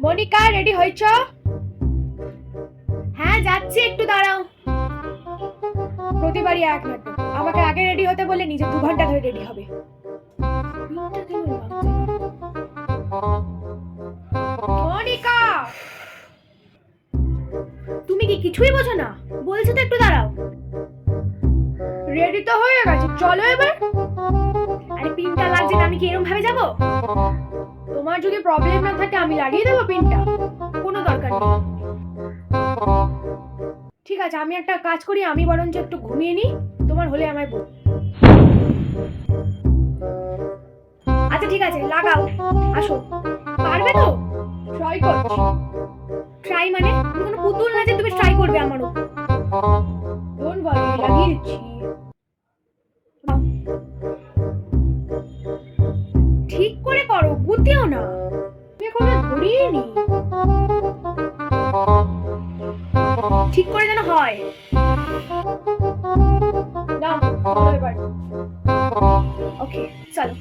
Monika ready হয়েছ? হ্যাঁ যাচ্ছি, একটু দাঁড়াও। প্রতিবারই এক নাটক, আমাকে আগে রেডি হতে বলে নিজে 2 ঘন্টা ধরে রেডি হবে। মনিকা, তুমি কি কিছুই বোঝো না? বলছো তো একটু দাঁড়াও। রেডি তো হয়ে গেছে, চলো এবার। আরে পিনটা লাগছে না, আমি কি এরকম ভাবে যাবো? তোমার যদি প্রবলেম না থাকে আমি লাগিয়ে দেবো পিনটা, কোনো দরকার নেই। ঠিক আছে, আমি একটা কাজ করি, আমি বরঞ্চ একটু ঘুমিয়ে নিই, তোমার হলে আমায় বল। আচ্ছা ঠিক আছে, লাগাও, আসো। পারবে তো? ট্রাই করছি। ট্রাই মানে তুমি কোনো পুতুল না যে তুমি ট্রাই করবে আমার উপর। ডোন্ট ওয়ারি, লাগিয়ে দিচ্ছি। ঠিক করে করো, গুটিও না। তুমি এখনো ধরিয়ে নি, ঠিক করে যেন হয়। না, এবার ওকে, চলো।